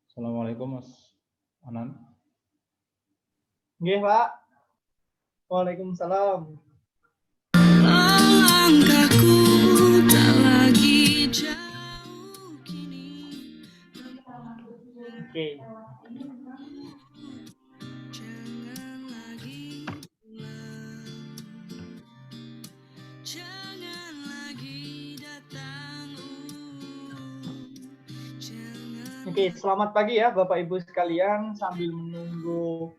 Assalamualaikum Mas Anan. Nggih, Pak. Waalaikumsalam. Langkahku tak lagi jauh kini. Oke. Jangan lagi pulang. Jangan lagi datang. Oke, selamat pagi ya Bapak Ibu sekalian. Sambil menunggu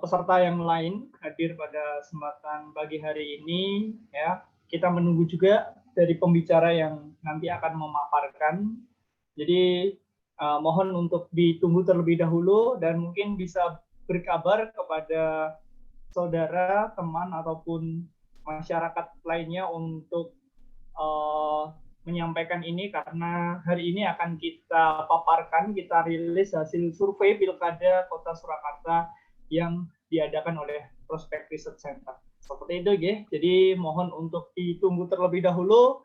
peserta yang lain hadir pada kesempatan pagi hari ini, ya kita menunggu juga dari pembicara yang nanti akan memaparkan. Jadi mohon untuk ditunggu terlebih dahulu dan mungkin bisa berkabar kepada saudara, teman ataupun masyarakat lainnya untuk menyampaikan ini, karena hari ini akan kita paparkan, kita rilis hasil survei Pilkada Kota Surakarta yang diadakan oleh Prospek Research Center. Seperti itu, ya. Jadi mohon untuk ditunggu terlebih dahulu.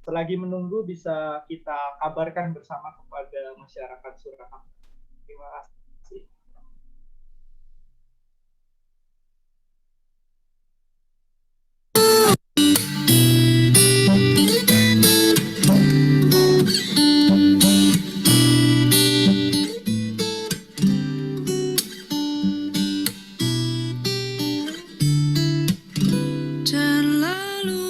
Selagi menunggu bisa kita kabarkan bersama kepada masyarakat Surakarta. Terima kasih. Dan lalu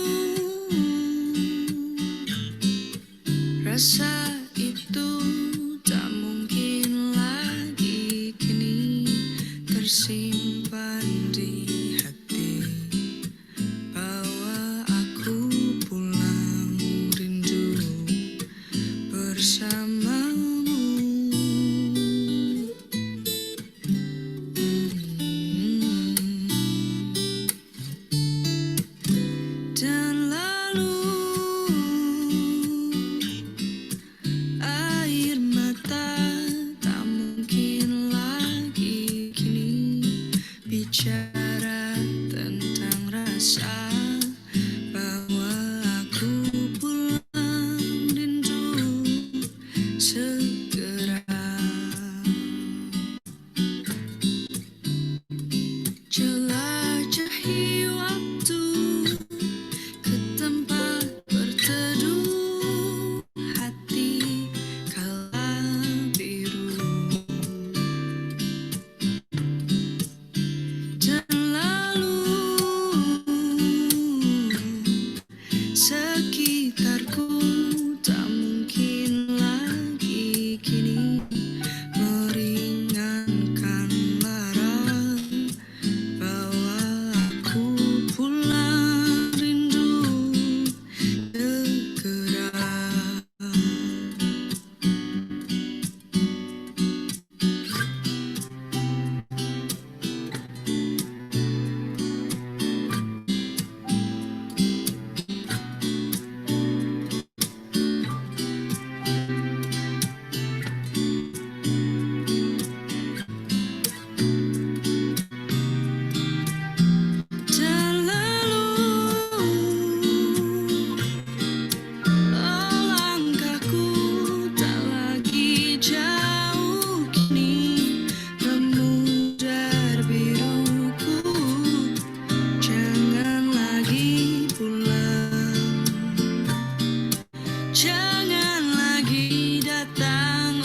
rasa itu tak mungkin lagi kini tersimpan di hati. Bawa aku pulang rindu bersamamu. Dan lalu air mata tak mungkin lagi kini bicara tentang rasa. Bawa aku pulang rindu segera. Jelajahi waktu ke tempat berteduh hati kala biru. Dan lalu sekitarku tak mungkin lagi kini meringankan lara. Bawa aku pulang rindu segera. Dan lalu langkahku tak lagi jauh kini memudar biruku. Jangan lagi pulang. Jangan lagi datang.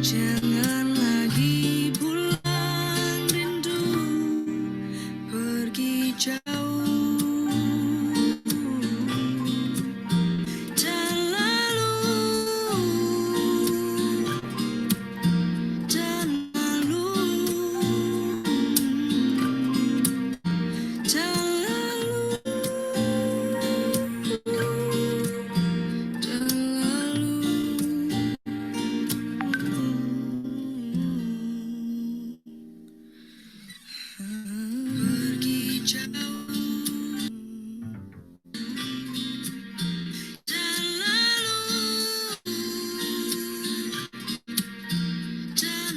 Jangan lagi pulang rindu pergi jauh. Dan lalu dan lalu dan lalu dan lalu pergi jauh. Dan lalu dan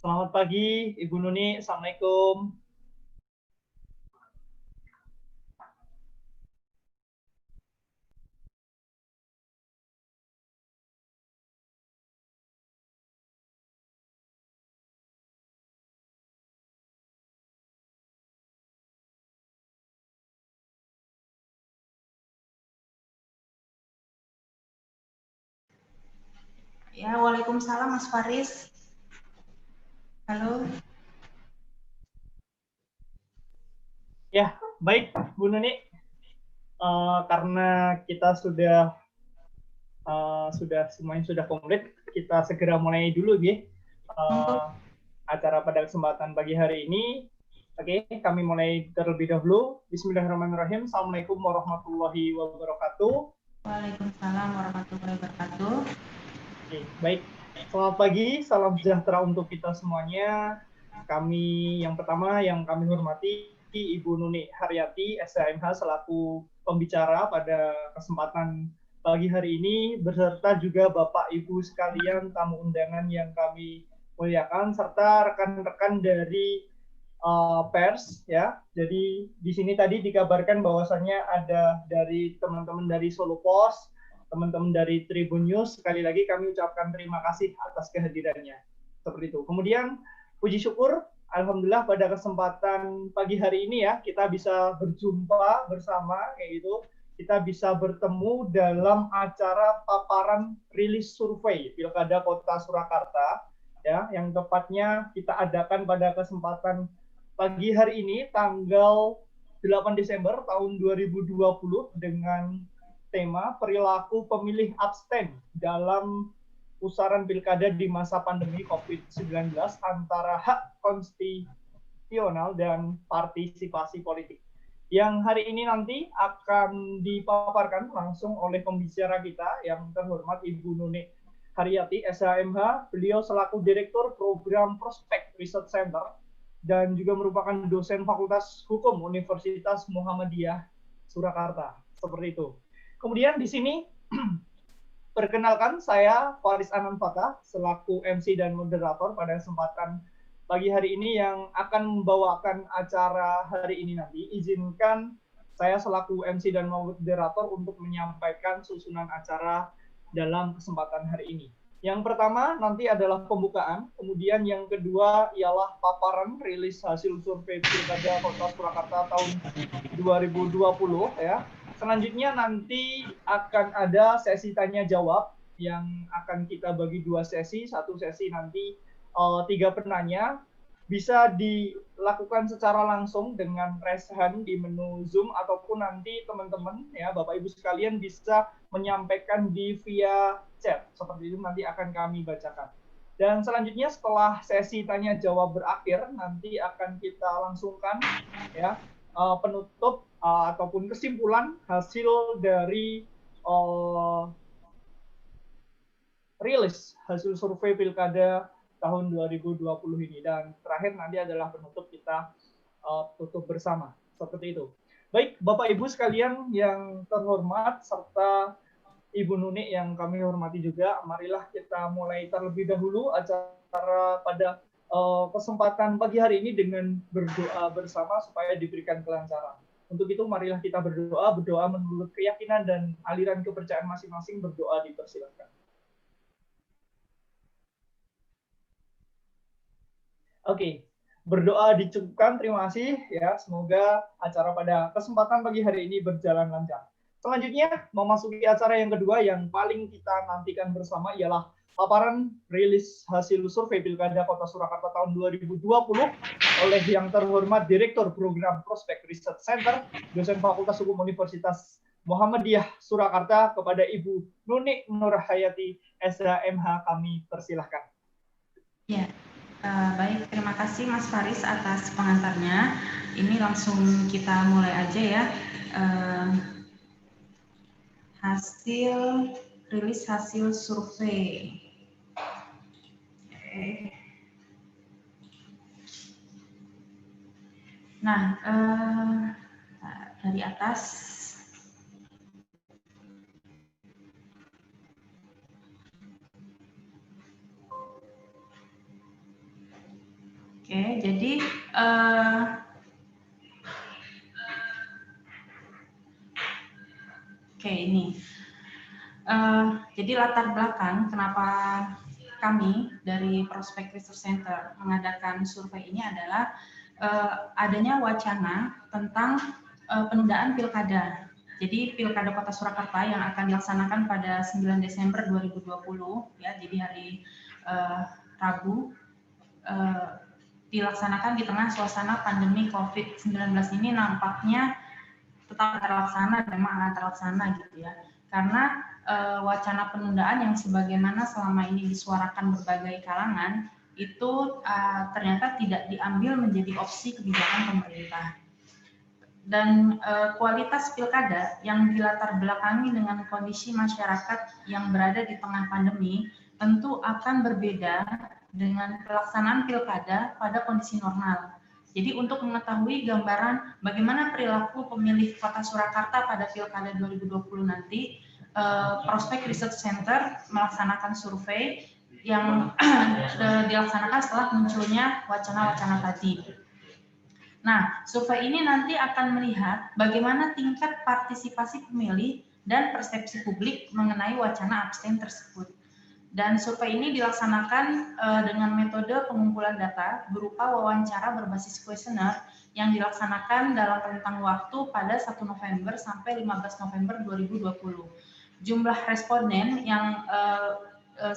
Selamat pagi, Ibu Nuni. Assalamualaikum. Ya, Waalaikumsalam Mas Faris. Halo. Ya, baik, Bu Nuni. Karena kita sudah semuanya sudah komplit, kita segera mulai dulu, ya. Acara pada kesempatan pagi hari ini. Oke, kami mulai terlebih dahulu. Bismillahirrahmanirrahim. Assalamualaikum warahmatullahi wabarakatuh. Waalaikumsalam warahmatullahi wabarakatuh. Oke, baik. Selamat pagi, salam sejahtera untuk kita semuanya. Kami yang pertama yang kami hormati Ibu Nuni Haryati, SHMH selaku pembicara pada kesempatan pagi hari ini, beserta juga Bapak Ibu sekalian tamu undangan yang kami muliakan, serta rekan-rekan dari pers, ya. Jadi di sini tadi dikabarkan bahwasannya ada dari teman-teman dari Solo Post, teman-teman dari Tribun News. Sekali lagi kami ucapkan terima kasih atas kehadirannya. Seperti itu. Kemudian puji syukur, alhamdulillah pada kesempatan pagi hari ini ya, kita bisa berjumpa bersama kayak gitu. Kita bisa bertemu dalam acara paparan rilis survei Pilkada Kota Surakarta, ya, yang tepatnya kita adakan pada kesempatan pagi hari ini tanggal 8 Desember tahun 2020 dengan tema perilaku pemilih abstain dalam pusaran pilkada di masa pandemi COVID-19 antara hak konstitusional dan partisipasi politik. Yang hari ini nanti akan dipaparkan langsung oleh pembicara kita yang terhormat Ibu Nuni Haryati, SHMH. Beliau selaku Direktur Program Prospek Research Center dan juga merupakan dosen Fakultas Hukum Universitas Muhammadiyah Surakarta. Seperti itu. Kemudian di sini perkenalkan saya Faris Ananfata selaku MC dan moderator pada kesempatan pagi hari ini yang akan membawakan acara hari ini nanti. Izinkan saya selaku MC dan moderator untuk menyampaikan susunan acara dalam kesempatan hari ini. Yang pertama nanti adalah pembukaan, kemudian yang kedua ialah paparan rilis hasil survei Pilkada Kota Surakarta tahun 2020 ya. Selanjutnya nanti akan ada sesi tanya jawab yang akan kita bagi dua sesi. Satu sesi nanti 3 penanya bisa dilakukan secara langsung dengan raise hand di menu Zoom ataupun nanti teman-teman ya Bapak Ibu sekalian bisa menyampaikan di via chat. Seperti itu nanti akan kami bacakan. Dan selanjutnya setelah sesi tanya jawab berakhir, nanti akan kita langsungkan ya penutup ataupun kesimpulan hasil dari rilis hasil survei Pilkada tahun 2020 ini. Dan terakhir nanti adalah penutup, kita tutup bersama. Seperti itu. Baik, Bapak Ibu sekalian yang terhormat, serta Ibu Nuni yang kami hormati juga, marilah kita mulai terlebih dahulu acara pada kesempatan pagi hari ini dengan berdoa bersama supaya diberikan kelancaran. Untuk itu marilah kita berdoa menurut keyakinan dan aliran kepercayaan masing-masing. Berdoa dipersilakan. Oke, berdoa dicukupkan. Terima kasih ya. Semoga acara pada kesempatan pagi hari ini berjalan lancar. Selanjutnya, memasuki acara yang kedua yang paling kita nantikan bersama ialah paparan rilis hasil survei Pilkada Kota Surakarta tahun 2020 oleh yang terhormat Direktur Program Prospek Research Center, dosen Fakultas Hukum Universitas Muhammadiyah Surakarta, kepada Ibu Nuni Nurhayati, SHMH, kami persilahkan. Ya, baik, terima kasih Mas Faris atas pengantarnya. Ini langsung kita mulai aja ya. Rilis hasil survei. Nah, dari atas. Oke, jadi ini. Jadi latar belakang kenapa kami dari Prospek Research Center mengadakan survei ini adalah adanya wacana tentang penundaan pilkada. Jadi Pilkada Kota Surakarta yang akan dilaksanakan pada 9 Desember 2020 ya, jadi hari Rabu, dilaksanakan di tengah suasana pandemi COVID-19 ini nampaknya tetap terlaksana, memang akan terlaksana gitu ya. Karena wacana penundaan yang sebagaimana selama ini disuarakan berbagai kalangan itu ternyata tidak diambil menjadi opsi kebijakan pemerintah. Dan kualitas pilkada yang dilatar belakangi dengan kondisi masyarakat yang berada di tengah pandemi tentu akan berbeda dengan pelaksanaan pilkada pada kondisi normal. Jadi untuk mengetahui gambaran bagaimana perilaku pemilih Kota Surakarta pada Pilkada 2020 nanti, Prospek Research Center melaksanakan survei yang dilaksanakan setelah munculnya wacana-wacana tadi. Nah, survei ini nanti akan melihat bagaimana tingkat partisipasi pemilih dan persepsi publik mengenai wacana abstain tersebut. Dan survei ini dilaksanakan dengan metode pengumpulan data berupa wawancara berbasis kuesioner yang dilaksanakan dalam rentang waktu pada 1 November sampai 15 November 2020. Jumlah responden yang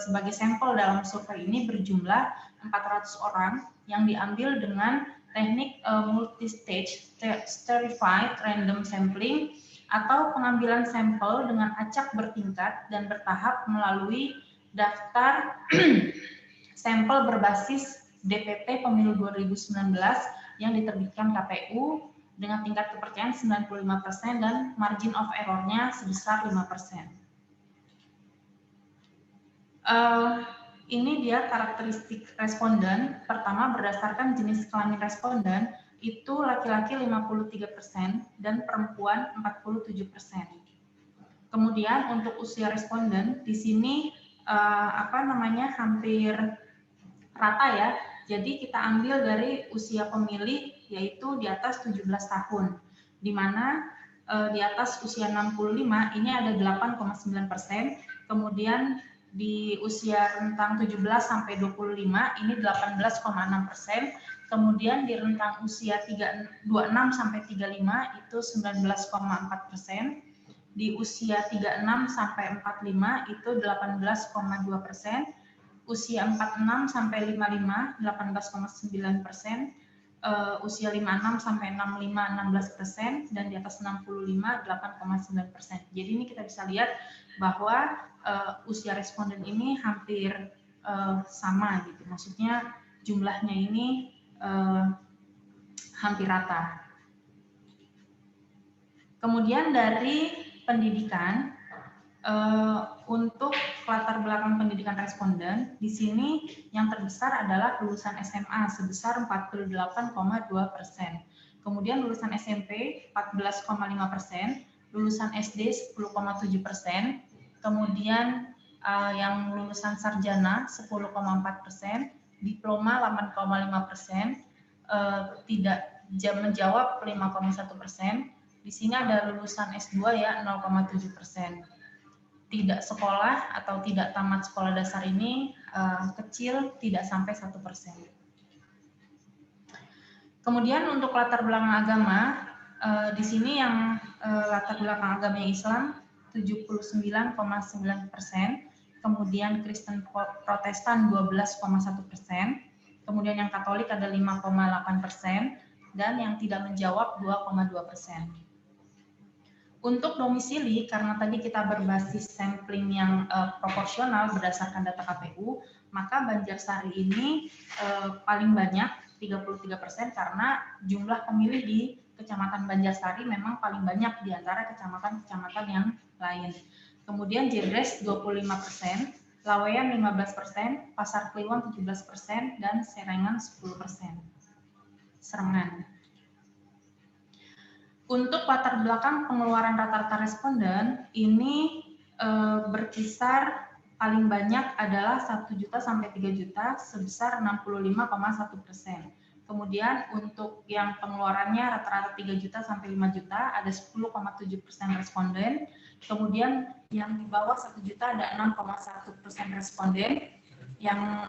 sebagai sampel dalam survei ini berjumlah 400 orang yang diambil dengan teknik multi-stage stratified random sampling atau pengambilan sampel dengan acak bertingkat dan bertahap melalui daftar sampel berbasis DPP Pemilu 2019 yang diterbitkan KPU dengan tingkat kepercayaan 95% dan margin of error-nya sebesar 5%. Ini dia karakteristik responden. Pertama, berdasarkan jenis kelamin responden, itu laki-laki 53% dan perempuan 47%. Kemudian untuk usia responden, di sini hampir rata ya. Jadi kita ambil dari usia pemilih yaitu di atas 17 tahun, di mana di atas usia 65 ini ada 8,9%, kemudian di usia rentang 17 sampai 25 ini 18,6%, kemudian di rentang usia 26 sampai 35 itu 19,4%. Di usia 36 sampai 45 itu 18,2%, usia 46 sampai 55 18,9%, usia 56 sampai 65 16%, dan di atas 65 8,9%. Jadi ini kita bisa lihat bahwa usia responden ini hampir sama gitu. Maksudnya jumlahnya ini hampir rata. Kemudian dari pendidikan, untuk latar belakang pendidikan responden, di sini yang terbesar adalah lulusan SMA sebesar 48,2%. Kemudian lulusan SMP 14,5%, lulusan SD 10,7%, kemudian yang lulusan sarjana 10,4%, diploma 8,5%, tidak menjawab 5,1%. Di sini ada lulusan S2 ya 0,7%. Tidak sekolah atau tidak tamat sekolah dasar ini kecil, tidak sampai 1%. Kemudian untuk latar belakang agama, di sini yang latar belakang agamanya Islam 79,9%, kemudian Kristen Protestan 12,1%, kemudian yang Katolik ada 5,8%, dan yang tidak menjawab 2,2%. Untuk domisili, karena tadi kita berbasis sampling yang proporsional berdasarkan data KPU, maka Banjarsari ini paling banyak 33% karena jumlah pemilih di Kecamatan Banjarsari memang paling banyak di antara kecamatan-kecamatan yang lain. Kemudian Jedres 25%, Laweyan 15%, Pasar Kliwon 17%, dan Serengan 10%. Serengan. Untuk latar belakang pengeluaran rata-rata responden ini berkisar paling banyak adalah 1 juta sampai 3 juta sebesar 65,1%. Kemudian untuk yang pengeluarannya rata-rata 3 juta sampai 5 juta ada 10,7% responden. Kemudian yang di bawah 1 juta ada 6,1% responden. Yang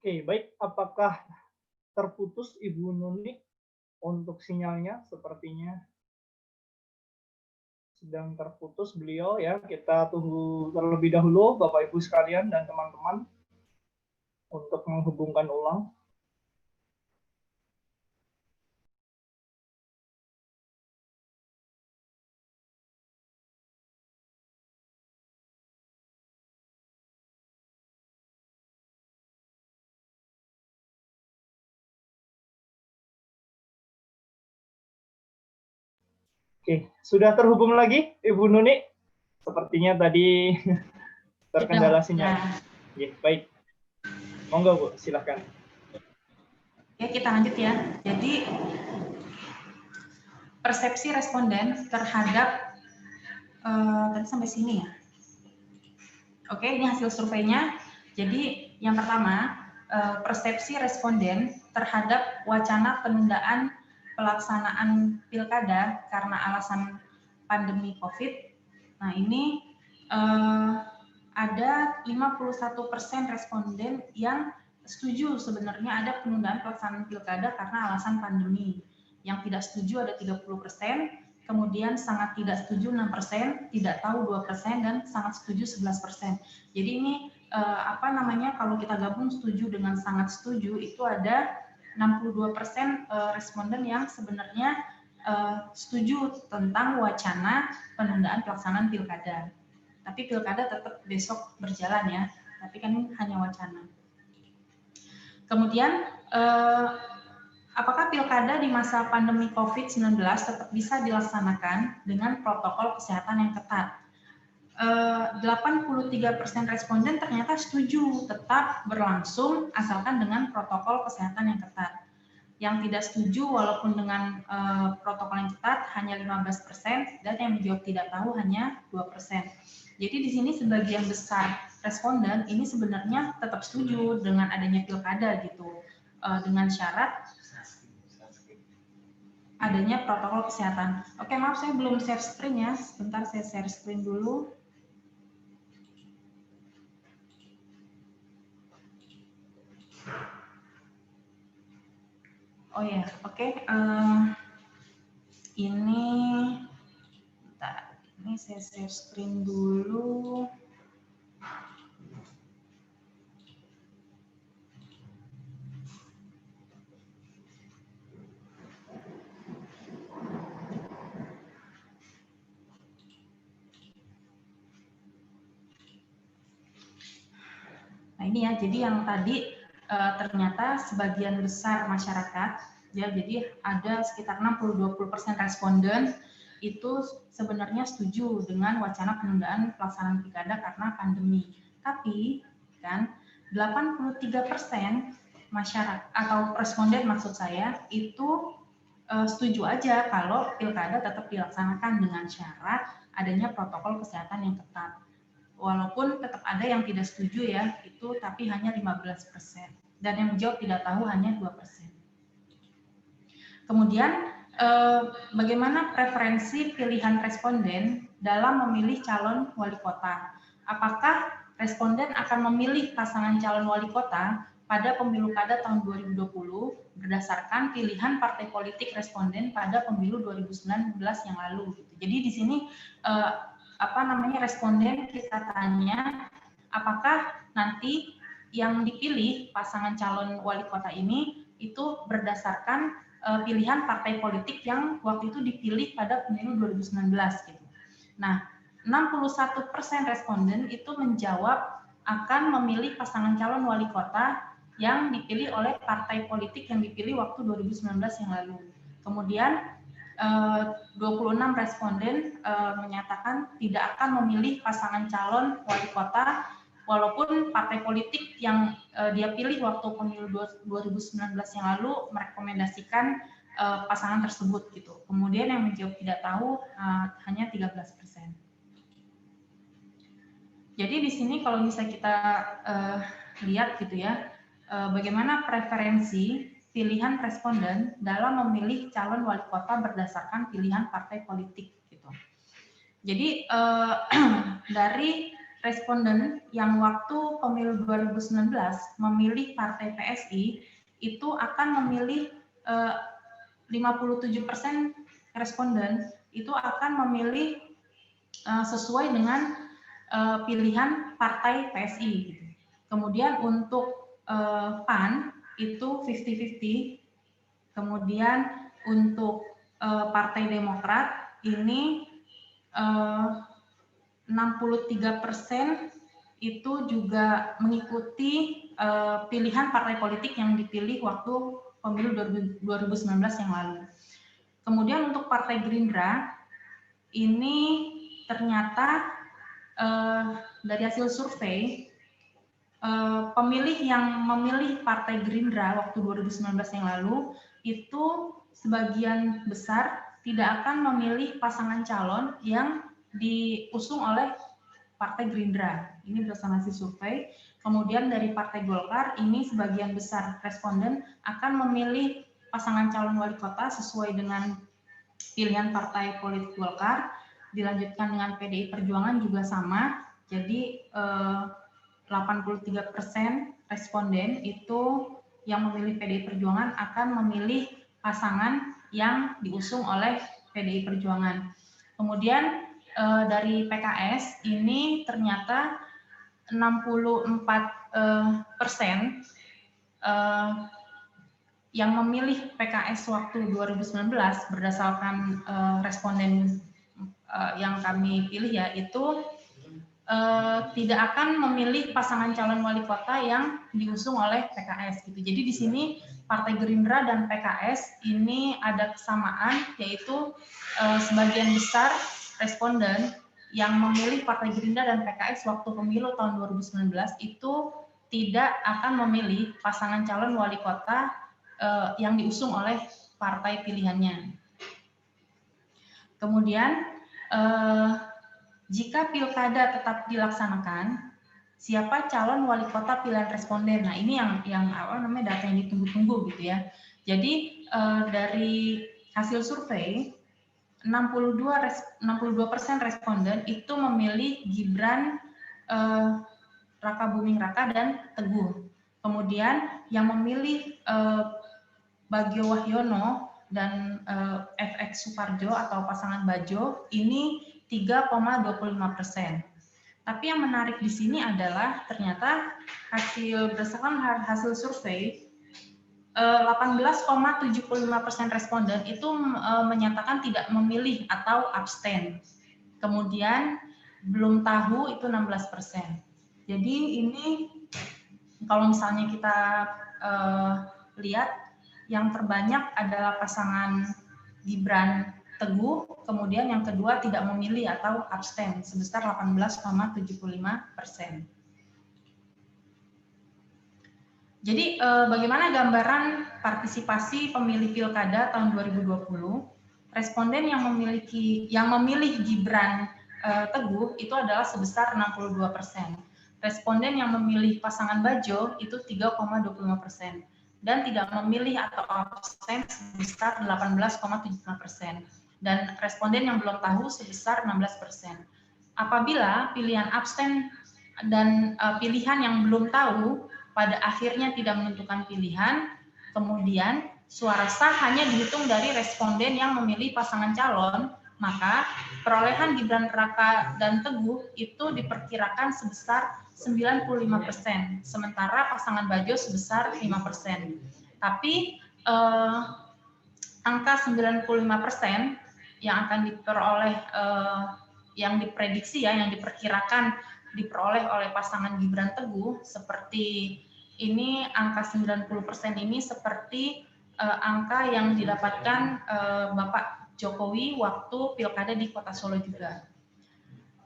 Oke, baik. Apakah terputus Ibu Nuni untuk sinyalnya? Sepertinya sedang terputus beliau ya. Kita tunggu terlebih dahulu Bapak Ibu sekalian dan teman-teman untuk menghubungkan ulang. Oke, sudah terhubung lagi Ibu Nuni? Sepertinya tadi terkendala sinyal. Ya, baik. Monggo Bu, silakan. Ya, kita lanjut ya. Jadi persepsi responden terhadap tadi sampai sini ya. Oke, ini hasil surveinya. Jadi yang pertama, persepsi responden terhadap wacana penundaan pelaksanaan pilkada karena alasan pandemi COVID. Nah, ini ada 51% responden yang setuju sebenarnya ada penundaan pelaksanaan pilkada karena alasan pandemi. Yang tidak setuju ada 30%, kemudian sangat tidak setuju 6%, tidak tahu 2%, dan sangat setuju 11%. Jadi ini kalau kita gabung setuju dengan sangat setuju itu ada 62% responden yang sebenarnya setuju tentang wacana penundaan pelaksanaan pilkada. Tapi pilkada tetap besok berjalan ya, tapi kan ini hanya wacana. Kemudian apakah pilkada di masa pandemi COVID-19 tetap bisa dilaksanakan dengan protokol kesehatan yang ketat? 83% responden ternyata setuju tetap berlangsung asalkan dengan protokol kesehatan yang ketat. Yang tidak setuju walaupun dengan protokol yang ketat hanya 15% dan yang menjawab tidak tahu hanya 2%. Jadi di sini sebagian besar responden ini sebenarnya tetap setuju dengan adanya pilkada gitu, dengan syarat adanya protokol kesehatan. Oke, maaf saya belum share screen ya, sebentar saya share screen dulu. Oh ya, oke. Ini, bentar, ini saya share screen dulu. Nah ini ya, jadi yang tadi ternyata sebagian besar masyarakat, ya, jadi ada sekitar 60-20% responden itu sebenarnya setuju dengan wacana penundaan pelaksanaan pilkada karena pandemi. Tapi kan 83% masyarakat atau responden maksud saya itu setuju aja kalau pilkada tetap dilaksanakan dengan syarat adanya protokol kesehatan yang ketat. Walaupun tetap ada yang tidak setuju ya, itu tapi hanya 15%. Dan yang menjawab tidak tahu hanya 2%. Kemudian bagaimana preferensi pilihan responden dalam memilih calon wali kota? Apakah responden akan memilih pasangan calon wali kota pada pemilu kada tahun 2020 berdasarkan pilihan partai politik responden pada pemilu 2019 yang lalu? Jadi di sini responden kita tanya apakah nanti yang dipilih pasangan calon wali kota ini itu berdasarkan pilihan partai politik yang waktu itu dipilih pada pemilu 2019 gitu. Nah, 61% responden itu menjawab akan memilih pasangan calon wali kota yang dipilih oleh partai politik yang dipilih waktu 2019 yang lalu. Kemudian 26 responden menyatakan tidak akan memilih pasangan calon wali kota walaupun partai politik yang dia pilih waktu pemilu 2019 yang lalu merekomendasikan pasangan tersebut gitu. Kemudian yang menjawab tidak tahu hanya 13%. Jadi di sini kalau misalnya kita lihat gitu ya, bagaimana preferensi pilihan responden dalam memilih calon wali kota berdasarkan pilihan partai politik gitu. Jadi dari responden yang waktu pemilu 2019 memilih partai PSI itu akan memilih 57% responden itu akan memilih sesuai dengan pilihan partai PSI gitu. Kemudian untuk PAN itu 50-50, kemudian untuk Partai Demokrat ini 63% itu juga mengikuti pilihan partai politik yang dipilih waktu pemilu 2019 yang lalu. Kemudian untuk Partai Gerindra ini ternyata dari hasil survei pemilih yang memilih Partai Gerindra waktu 2019 yang lalu itu sebagian besar tidak akan memilih pasangan calon yang diusung oleh Partai Gerindra. Ini berdasarkan hasil survei. Kemudian dari Partai Golkar ini sebagian besar responden akan memilih pasangan calon wali kota sesuai dengan pilihan Partai Politik Golkar. Dilanjutkan dengan PDI Perjuangan juga sama. Jadi 83% responden itu yang memilih PDI Perjuangan akan memilih pasangan yang diusung oleh PDI Perjuangan. Kemudian dari PKS ini ternyata 64% yang memilih PKS waktu 2019 berdasarkan responden yang kami pilih ya itu tidak akan memilih pasangan calon wali kota yang diusung oleh PKS gitu. Jadi di sini Partai Gerindra dan PKS ini ada kesamaan yaitu sebagian besar responden yang memilih Partai Gerindra dan PKS waktu pemilu tahun 2019 itu tidak akan memilih pasangan calon wali kota yang diusung oleh partai pilihannya. Kemudian jika pilkada tetap dilaksanakan, siapa calon wali kota pilihan responden? Nah ini yang data yang ditunggu-tunggu gitu ya. Jadi dari hasil survei 62% responden itu memilih Gibran, Raka Buming Raka dan Teguh. Kemudian yang memilih Bagio Wahyono dan FX Suparjo atau pasangan Bajo ini 3,25%. Tapi yang menarik di sini adalah ternyata berdasarkan hasil survei 18,75% responden itu menyatakan tidak memilih atau abstain. Kemudian belum tahu itu 16%. Jadi ini kalau misalnya kita lihat yang terbanyak adalah pasangan Gibran Teguh, kemudian yang kedua tidak memilih atau abstain sebesar 18,75%. Jadi bagaimana gambaran partisipasi pemilih pilkada tahun 2020? Responden yang memilih Gibran Teguh itu adalah sebesar 62%. Responden yang memilih pasangan Bajo itu 3,25%. Dan tidak memilih atau abstain sebesar 18,75%. Dan responden yang belum tahu sebesar 16%. Apabila pilihan abstain dan pilihan yang belum tahu pada akhirnya tidak menentukan pilihan, kemudian suara sah hanya dihitung dari responden yang memilih pasangan calon, maka perolehan Gibran Raka dan Teguh itu diperkirakan sebesar 95%, sementara pasangan Bajo sebesar 5%. Tapi angka 95% yang akan diperoleh, yang diprediksi ya, yang diperkirakan diperoleh oleh pasangan Gibran Teguh, seperti ini angka 90% ini seperti angka yang didapatkan Bapak Jokowi waktu pilkada di Kota Solo juga.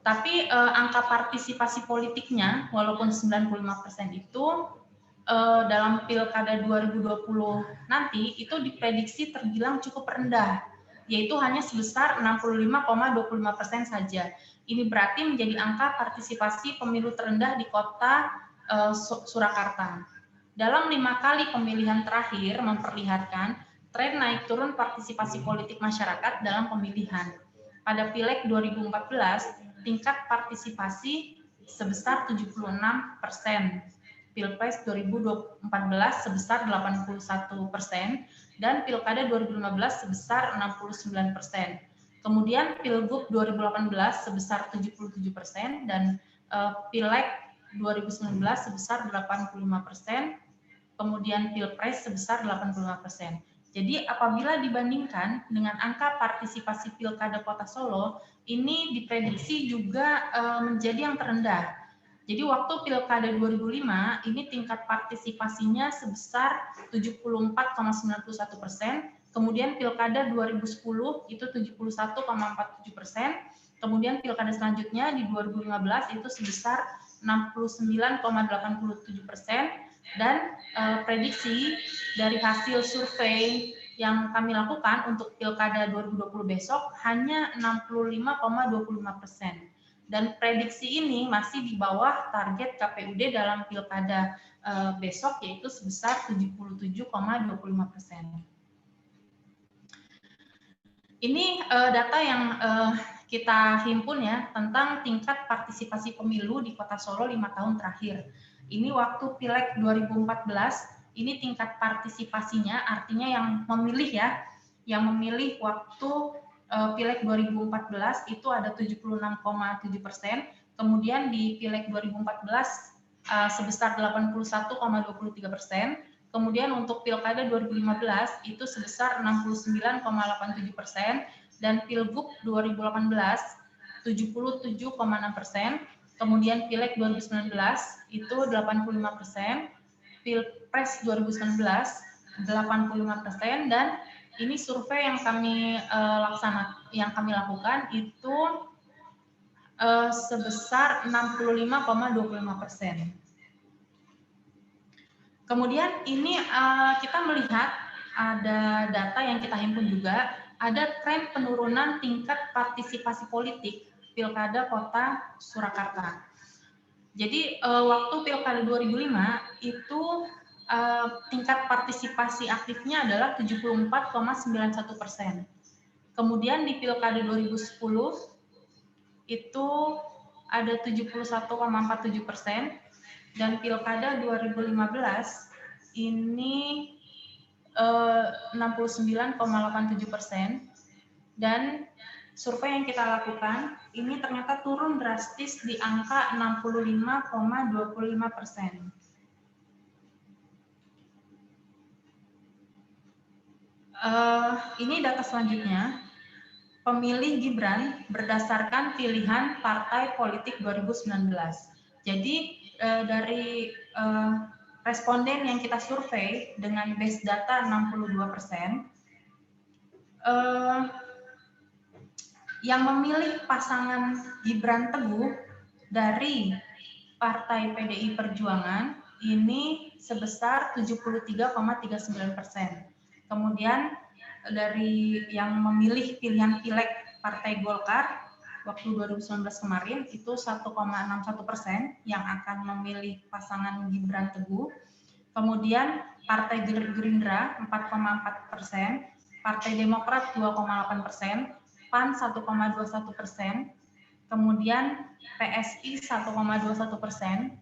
Tapi angka partisipasi politiknya, walaupun 95% itu dalam pilkada 2020 nanti itu diprediksi terbilang cukup rendah, yaitu hanya sebesar 65,25% saja. Ini berarti menjadi angka partisipasi pemilu terendah di kota Surakarta. Dalam 5 kali pemilihan terakhir memperlihatkan tren naik turun partisipasi politik masyarakat dalam pemilihan. Pada Pileg 2014, tingkat partisipasi sebesar 76%, Pilpres 2014 sebesar 81%, dan Pilkada 2015 sebesar 69%. Kemudian Pilgub 2018 sebesar 77%, dan Pileg 2019 sebesar 85%, kemudian Pilpres sebesar 85%. Jadi apabila dibandingkan dengan angka partisipasi Pilkada Kota Solo, ini diprediksi juga menjadi yang terendah. Jadi waktu Pilkada 2005, ini tingkat partisipasinya sebesar 74,91%, kemudian Pilkada 2010 itu 71,47%, kemudian Pilkada selanjutnya di 2015 itu sebesar 69,87%, dan prediksi dari hasil survei yang kami lakukan untuk Pilkada 2020 besok hanya 65,25%. Dan prediksi ini masih di bawah target KPUD dalam Pilkada besok, yaitu sebesar 77,25%. Ini data yang kita himpun ya tentang tingkat partisipasi pemilu di Kota Solo 5 tahun terakhir. Ini waktu Pileg 2014, ini tingkat partisipasinya, artinya yang memilih ya, yang memilih waktu Pileg 2014 itu ada 76,7%, kemudian di Pileg 2014 sebesar 81,23%, kemudian untuk Pilkada 2015 itu sebesar 69,87%, dan Pilgub 2018 77,6%, kemudian Pileg 2019 itu 85%, Pilpres 2019 85%, dan ini survei yang kami lakukan itu sebesar 65,25%. Kemudian ini kita melihat ada data yang kita himpun juga, ada tren penurunan tingkat partisipasi politik Pilkada Kota Surakarta. Jadi waktu Pilkada 2005 itu tingkat partisipasi aktifnya adalah 74,91%. Kemudian di Pilkada 2010 itu ada 71,47%, dan Pilkada 2015 ini 69,87%, dan survei yang kita lakukan ini ternyata turun drastis di angka 65,25%. Ini data selanjutnya, pemilih Gibran berdasarkan pilihan partai politik 2019. Jadi dari responden yang kita survei dengan base data 62%, yang memilih pasangan Gibran Teguh dari Partai PDI Perjuangan ini sebesar 73,39%. Kemudian dari yang memilih pilihan pileg Partai Golkar waktu 2019 kemarin itu 1,61% yang akan memilih pasangan Gibran Teguh. Kemudian Partai Gerindra 4,4%, Partai Demokrat 2,8%, PAN 1,21%, kemudian PSI 1,21%,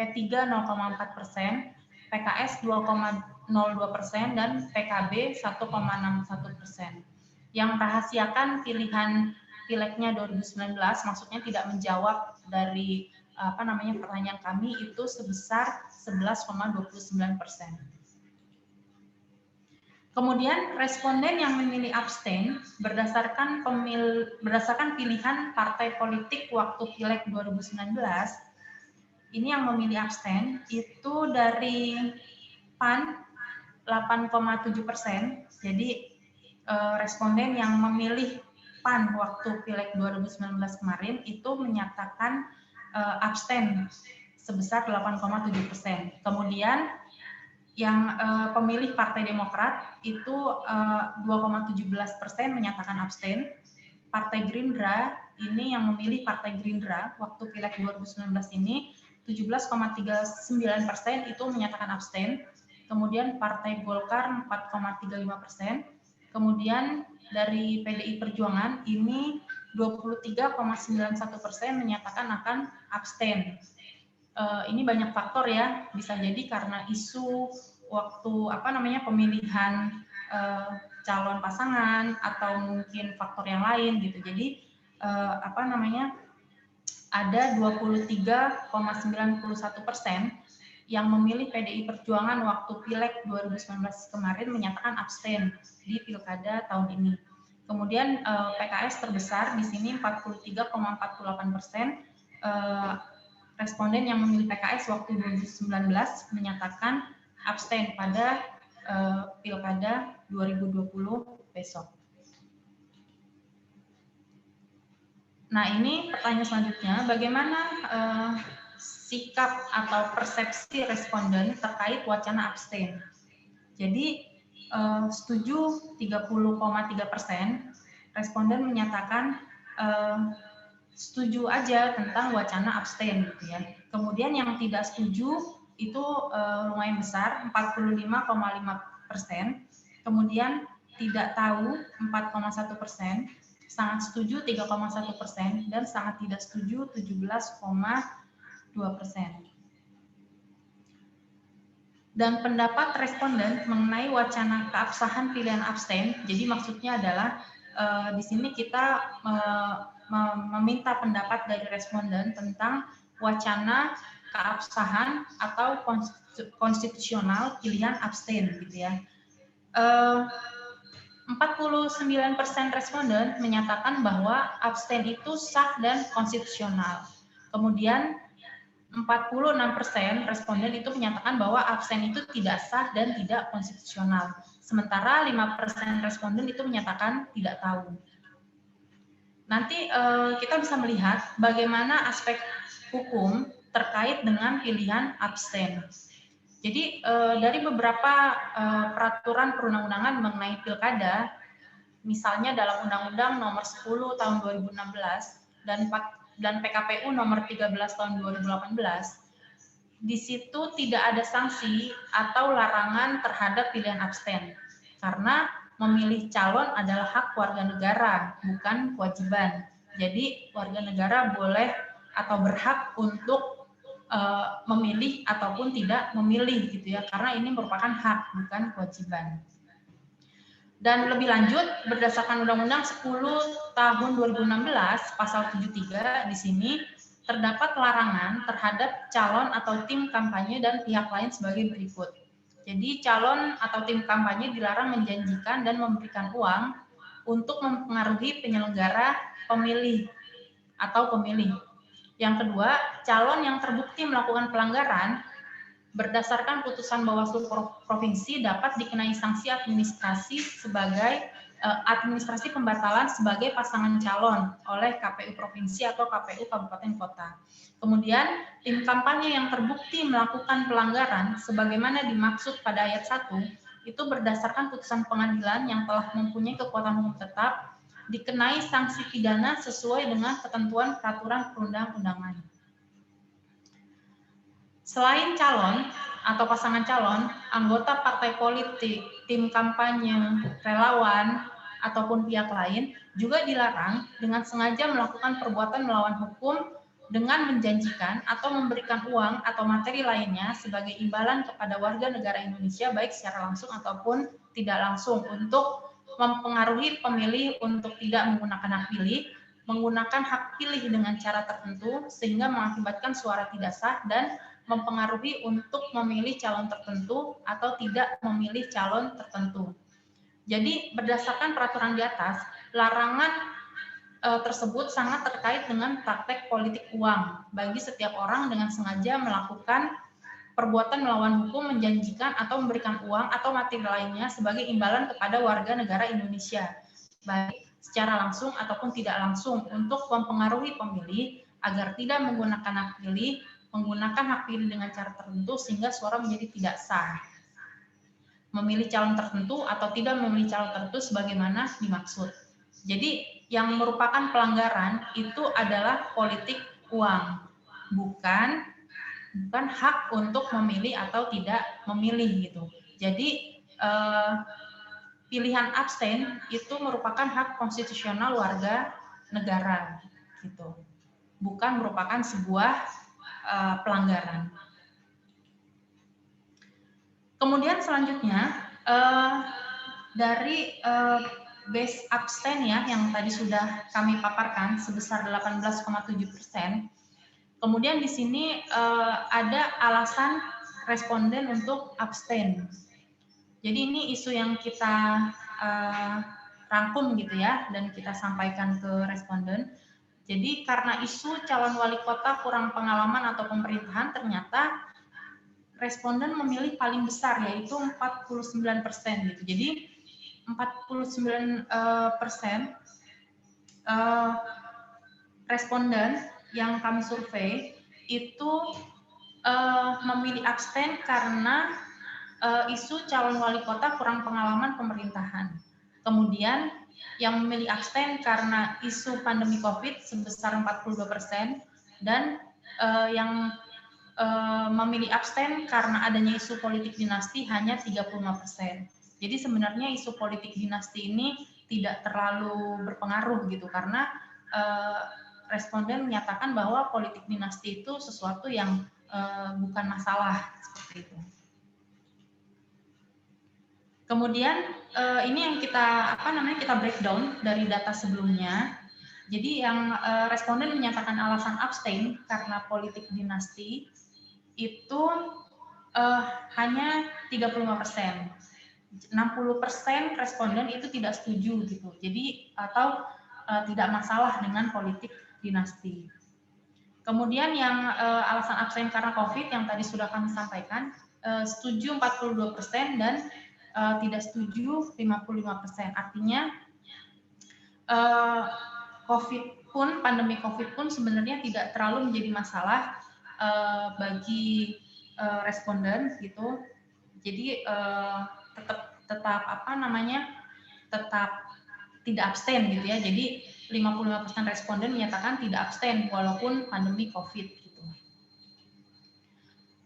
P3 0,4%, PKS 2,02%, dan PKB 1,61%. Yang merahasiakan pilihan pilegnya 2019, maksudnya tidak menjawab dari pertanyaan kami itu sebesar 11,29%. Kemudian responden yang memilih abstain berdasarkan pilihan partai politik waktu pileg 2019, ini yang memilih abstain itu dari PAN 8,7%. Jadi responden yang memilih PAN waktu pileg 2019 kemarin itu menyatakan abstain sebesar 8,7%. Kemudian yang pemilih Partai Demokrat itu 2,17% menyatakan abstain. Partai Gerindra ini yang memilih Partai Gerindra waktu pileg 2019 ini 17,39% itu menyatakan abstain. Kemudian Partai Golkar 4,35%. Kemudian dari PDI Perjuangan ini 23,91% menyatakan akan abstain. Ini banyak faktor ya, bisa jadi karena isu waktu pemilihan calon pasangan atau mungkin faktor yang lain gitu. Jadi ada 23,91% yang memilih PDI Perjuangan waktu pileg 2019 kemarin menyatakan abstain di pilkada tahun ini. Kemudian PKS terbesar di sini 43,48%. Responden yang memilih PKS waktu 2019 menyatakan abstain pada pilkada 2020 besok. Nah, ini pertanyaan selanjutnya, bagaimana sikap atau persepsi responden terkait wacana abstain? Jadi setuju 30,3%, responden menyatakan setuju aja tentang wacana abstain gitu ya. Kemudian yang tidak setuju itu lumayan besar 45,5%. Kemudian tidak tahu 4,1%, sangat setuju 3,1%, dan sangat tidak setuju 17,2%. Dan pendapat responden mengenai wacana keabsahan pilihan abstain, jadi maksudnya adalah di sini kita meminta pendapat dari responden tentang wacana keabsahan atau konstitusional pilihan abstain gitu ya. 49% responden menyatakan bahwa abstain itu sah dan konstitusional. Kemudian 46% responden itu menyatakan bahwa abstain itu tidak sah dan tidak konstitusional. Sementara 5% responden itu menyatakan tidak tahu. Nanti kita bisa melihat bagaimana aspek hukum terkait dengan pilihan abstain. Jadi dari beberapa peraturan perundang-undangan mengenai pilkada, misalnya dalam Undang-Undang Nomor 10 Tahun 2016 dan PKPU Nomor 13 Tahun 2018, di situ tidak ada sanksi atau larangan terhadap pilihan abstain, karena memilih calon adalah hak warga negara, bukan kewajiban. Jadi warga negara boleh atau berhak untuk memilih ataupun tidak memilih gitu ya, karena ini merupakan hak bukan kewajiban. Dan lebih lanjut, berdasarkan Undang-Undang 10 tahun 2016, pasal 73, di sini terdapat larangan terhadap calon atau tim kampanye dan pihak lain sebagai berikut. Jadi calon atau tim kampanye dilarang menjanjikan dan memberikan uang untuk mempengaruhi penyelenggara pemilih atau pemilih. Yang kedua, calon yang terbukti melakukan pelanggaran berdasarkan putusan Bawaslu Provinsi dapat dikenai sanksi administrasi sebagai administrasi pembatalan sebagai pasangan calon oleh KPU Provinsi atau KPU Kabupaten Kota. Kemudian, tim kampanye yang terbukti melakukan pelanggaran sebagaimana dimaksud pada ayat 1 itu berdasarkan putusan pengadilan yang telah mempunyai kekuatan hukum tetap dikenai sanksi pidana sesuai dengan ketentuan peraturan perundang-undangan. Selain calon atau pasangan calon, anggota partai politik, tim kampanye, relawan, ataupun pihak lain juga dilarang dengan sengaja melakukan perbuatan melawan hukum dengan menjanjikan atau memberikan uang atau materi lainnya sebagai imbalan kepada warga negara Indonesia baik secara langsung ataupun tidak langsung untuk mempengaruhi pemilih untuk tidak menggunakan hak pilih, menggunakan hak pilih dengan cara tertentu sehingga mengakibatkan suara tidak sah dan mempengaruhi untuk memilih calon tertentu atau tidak memilih calon tertentu. Jadi berdasarkan peraturan di atas, larangan tersebut sangat terkait dengan praktek politik uang bagi setiap orang dengan sengaja melakukan perbuatan melawan hukum, menjanjikan atau memberikan uang atau materi lainnya sebagai imbalan kepada warga negara Indonesia, baik secara langsung ataupun tidak langsung untuk mempengaruhi pemilih agar tidak menggunakan hak pilih, menggunakan hak pilih dengan cara tertentu sehingga suara menjadi tidak sah, memilih calon tertentu atau tidak memilih calon tertentu sebagaimana dimaksud. Jadi yang merupakan pelanggaran itu adalah politik uang, bukan hak untuk memilih atau tidak memilih gitu. Jadi pilihan abstain itu merupakan hak konstitusional warga negara gitu, bukan merupakan sebuah pelanggaran. Kemudian selanjutnya dari base abstain ya yang tadi sudah kami paparkan sebesar 18,7%. Kemudian di sini ada alasan responden untuk abstain. Jadi ini isu yang kita rangkum gitu ya dan kita sampaikan ke responden. Jadi karena isu calon wali kota kurang pengalaman atau pemerintahan, ternyata responden memilih paling besar yaitu 49% gitu. Jadi 49% responden yang kami survei itu memilih abstain karena isu calon wali kota kurang pengalaman pemerintahan. Kemudian yang memilih abstain karena isu pandemi COVID sebesar 42% dan yang memilih abstain karena adanya isu politik dinasti hanya 35%. Jadi sebenarnya isu politik dinasti ini tidak terlalu berpengaruh gitu karena responden menyatakan bahwa politik dinasti itu sesuatu yang bukan masalah seperti itu. Kemudian ini yang kita kita breakdown dari data sebelumnya. Jadi yang responden menyatakan alasan abstain karena politik dinasti itu hanya 35%. 60% responden itu tidak setuju gitu. Jadi atau tidak masalah dengan politik dinasti. Kemudian yang alasan abstain karena COVID yang tadi sudah kami sampaikan, setuju 42% dan tidak setuju 55%. Artinya pandemi COVID pun sebenarnya tidak terlalu menjadi masalah bagi responden gitu. Jadi tetap tidak abstain gitu ya. Jadi 55% responden menyatakan tidak abstain walaupun pandemi COVID gitu.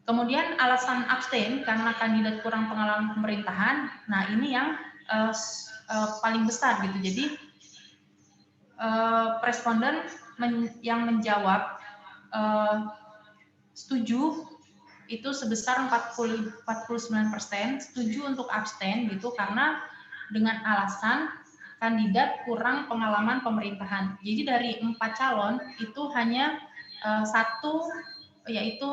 Kemudian alasan abstain karena kandidat kurang pengalaman pemerintahan. Nah, ini yang paling besar gitu. Jadi responden yang menjawab setuju itu sebesar 49%, setuju untuk abstain gitu karena dengan alasan kandidat kurang pengalaman pemerintahan. Jadi dari 4 calon itu hanya satu, yaitu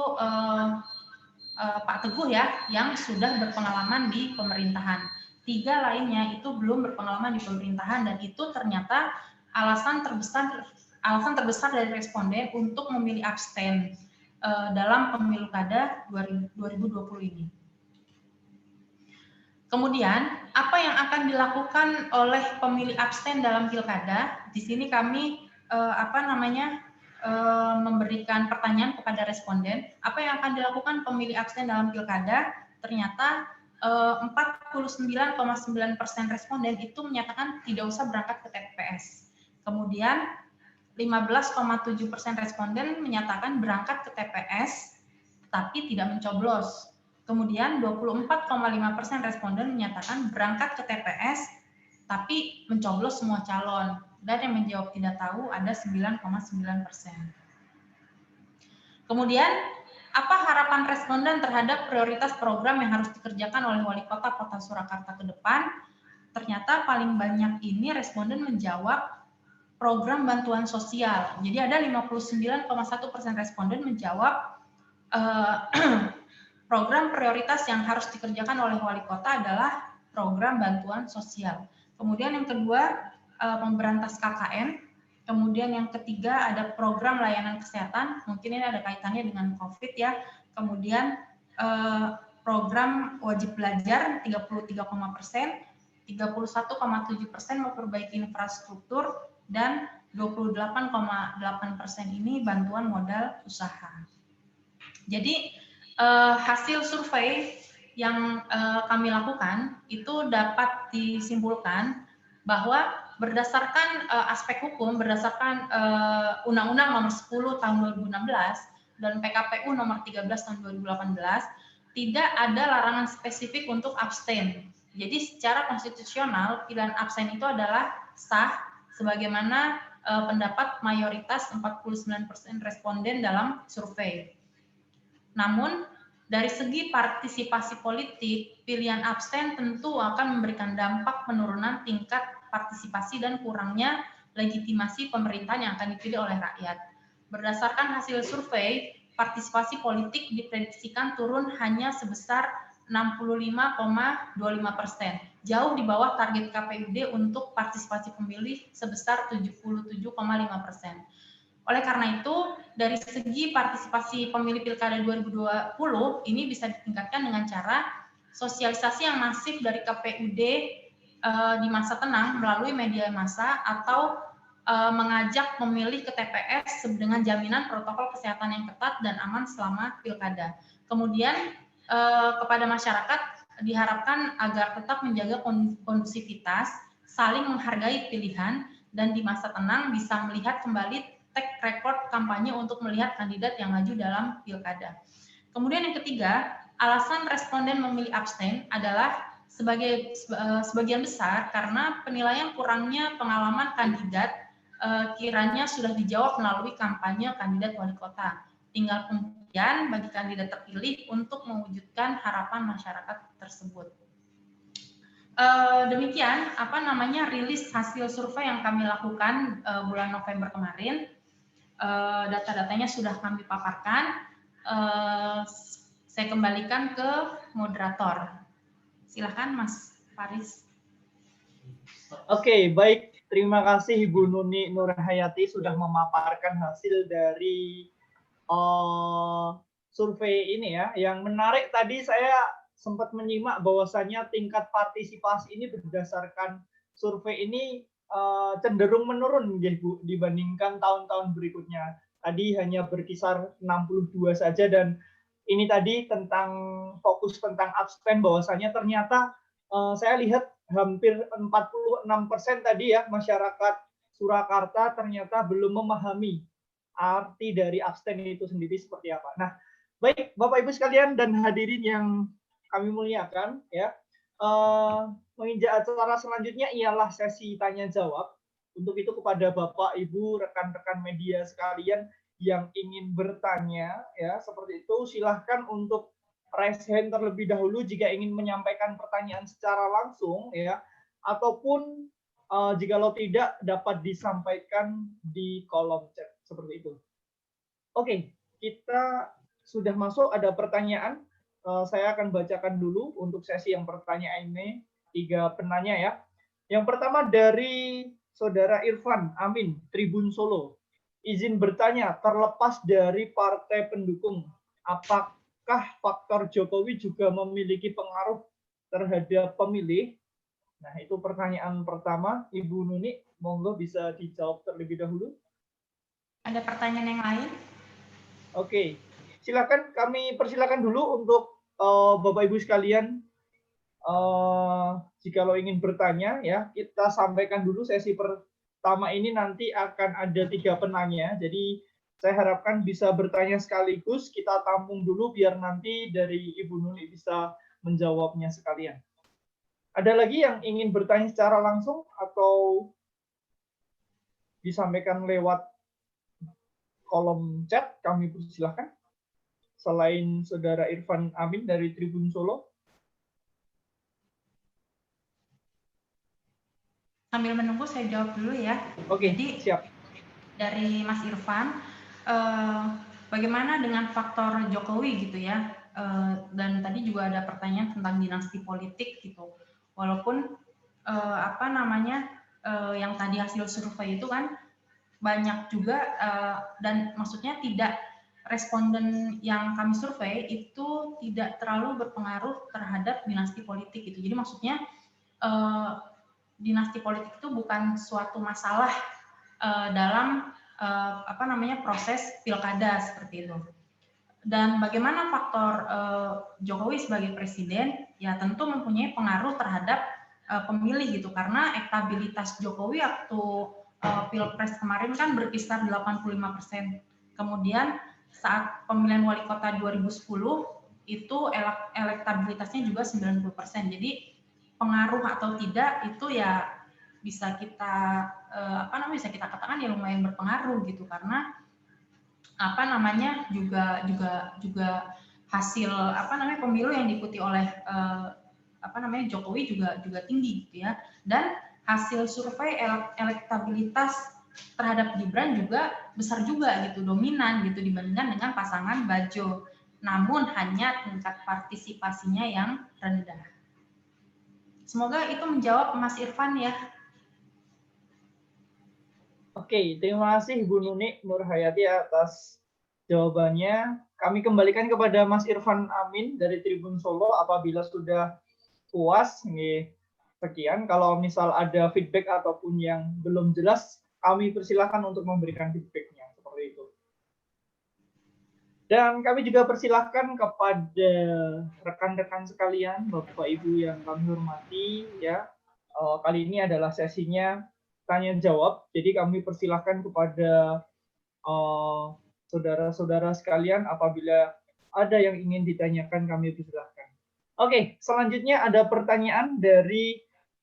Pak Teguh ya, yang sudah berpengalaman di pemerintahan. 3 lainnya itu belum berpengalaman di pemerintahan, dan itu ternyata alasan terbesar dari responden untuk memilih abstain dalam pemilu kada 2020 ini. Kemudian, apa yang akan dilakukan oleh pemilih abstain dalam pilkada? Di sini kami memberikan pertanyaan kepada responden, apa yang akan dilakukan pemilih abstain dalam pilkada? Ternyata 49,9% responden itu menyatakan tidak usah berangkat ke TPS. Kemudian 15,7% responden menyatakan berangkat ke TPS tapi tidak mencoblos. Kemudian 24,5% responden menyatakan berangkat ke TPS tapi mencoblos semua calon. Dan yang menjawab tidak tahu ada 9,9%. Kemudian, apa harapan responden terhadap prioritas program yang harus dikerjakan oleh Wali Kota Kota Surakarta ke depan? Ternyata paling banyak ini responden menjawab program bantuan sosial. Jadi ada 59,1% responden menjawab program prioritas yang harus dikerjakan oleh Wali Kota adalah program bantuan sosial. Kemudian yang kedua, memberantas KKN. Kemudian yang ketiga ada program layanan kesehatan, mungkin ini ada kaitannya dengan COVID ya. Kemudian program wajib belajar 33,%, 31,7% memperbaiki infrastruktur, dan 28,8% ini bantuan modal usaha. Jadi hasil survei yang kami lakukan itu dapat disimpulkan bahwa berdasarkan aspek hukum, berdasarkan Undang-Undang Nomor 10 Tahun 2016 dan PKPU Nomor 13 Tahun 2018, tidak ada larangan spesifik untuk abstain. Jadi secara konstitusional pilihan abstain itu adalah sah sebagaimana pendapat mayoritas 49% responden dalam survei. Namun dari segi partisipasi politik, pilihan abstain tentu akan memberikan dampak penurunan tingkat partisipasi dan kurangnya legitimasi pemerintahan yang akan dipilih oleh rakyat. Berdasarkan hasil survei, partisipasi politik diprediksikan turun hanya sebesar 65,25%, jauh di bawah target KPUD untuk partisipasi pemilih sebesar 77,5%. Oleh karena itu, dari segi partisipasi pemilih Pilkada 2020 ini bisa ditingkatkan dengan cara sosialisasi yang masif dari KPUD di masa tenang melalui media massa atau mengajak pemilih ke TPS dengan jaminan protokol kesehatan yang ketat dan aman selama Pilkada. Kemudian kepada masyarakat diharapkan agar tetap menjaga kondusivitas, saling menghargai pilihan, dan di masa tenang bisa melihat kembali track record kampanye untuk melihat kandidat yang maju dalam pilkada. Kemudian yang ketiga, alasan responden memilih abstain adalah sebagian besar karena penilaian kurangnya pengalaman kandidat kiranya sudah dijawab melalui kampanye kandidat wali kota. Tinggal pembuktian bagi kandidat terpilih untuk mewujudkan harapan masyarakat tersebut. Demikian rilis hasil survei yang kami lakukan bulan November kemarin. Data-datanya sudah kami paparkan. Saya kembalikan ke moderator. Silakan Mas Faris. Oke, baik. Terima kasih Ibu Nuni Nurhayati sudah memaparkan hasil dari survei ini ya. Yang menarik tadi saya sempat menyimak bahwasannya tingkat partisipasi ini berdasarkan survei ini cenderung menurun ya Bu dibandingkan tahun-tahun berikutnya. Tadi hanya berkisar 62 saja, dan ini tadi tentang fokus tentang abstain bahwasanya ternyata saya lihat hampir 46% tadi ya masyarakat Surakarta ternyata belum memahami arti dari abstain itu sendiri seperti apa. Nah, baik Bapak Ibu sekalian dan hadirin yang kami muliakan ya. Menginjak acara selanjutnya ialah sesi tanya jawab. Untuk itu kepada Bapak, Ibu, rekan-rekan media sekalian yang ingin bertanya ya seperti itu silahkan untuk raise hand terlebih dahulu jika ingin menyampaikan pertanyaan secara langsung ya. ataupun jikalau tidak dapat disampaikan di kolom chat seperti itu. Oke, kita sudah masuk, ada pertanyaan. Saya akan bacakan dulu untuk sesi yang pertanyaan ini, 3 penanya ya. Yang pertama dari Saudara Irfan Amin, Tribun Solo. Izin bertanya, terlepas dari partai pendukung, apakah faktor Jokowi juga memiliki pengaruh terhadap pemilih? Nah, itu pertanyaan pertama. Ibu Nuni, monggo bisa dijawab terlebih dahulu. Ada pertanyaan yang lain? Oke, silakan, kami persilakan dulu untuk Bapak Ibu sekalian, jikalau ingin bertanya ya, kita sampaikan dulu sesi pertama ini nanti akan ada 3 penanya. Jadi saya harapkan bisa bertanya sekaligus, kita tampung dulu biar nanti dari Ibu Nuni bisa menjawabnya sekalian. Ada lagi yang ingin bertanya secara langsung atau disampaikan lewat kolom chat, kami persilahkan. Selain Saudara Irfan Amin dari Tribun Solo. Sambil menunggu saya jawab dulu ya. Oke, Jadi siap. dari Mas Irfan, bagaimana dengan faktor Jokowi gitu ya? Dan tadi juga ada pertanyaan tentang dinasti politik gitu. Walaupun yang tadi hasil survei itu kan banyak juga dan maksudnya tidak, responden yang kami survei itu tidak terlalu berpengaruh terhadap dinasti politik gitu. Jadi maksudnya dinasti politik itu bukan suatu masalah dalam proses pilkada seperti itu. Dan bagaimana faktor Jokowi sebagai presiden, ya tentu mempunyai pengaruh terhadap pemilih gitu, karena elektabilitas Jokowi waktu Pilpres kemarin kan berkisar 85%. Kemudian saat pemilihan wali kota 2010 itu elektabilitasnya juga 90%. Jadi pengaruh atau tidak itu ya bisa kita bisa kita katakan ya lumayan berpengaruh gitu, karena juga hasil pemilu yang diikuti oleh Jokowi juga tinggi gitu ya, dan hasil survei elektabilitas terhadap Gibran juga besar juga gitu, dominan gitu dibandingkan dengan pasangan Bajo, namun hanya tingkat partisipasinya yang rendah. Semoga itu menjawab Mas Irfan ya. Oke, terima kasih Ibu Nuni Nurhayati atas jawabannya. Kami kembalikan kepada Mas Irfan Amin dari Tribun Solo apabila sudah puas. Sekian, kalau misal ada feedback ataupun yang belum jelas, kami persilahkan untuk memberikan feedbacknya, seperti itu. Dan kami juga persilahkan kepada rekan-rekan sekalian, Bapak Ibu yang kami hormati, ya. Kali ini adalah sesinya tanya jawab, jadi kami persilahkan kepada saudara-saudara sekalian apabila ada yang ingin ditanyakan, kami persilahkan. Oke, selanjutnya ada pertanyaan dari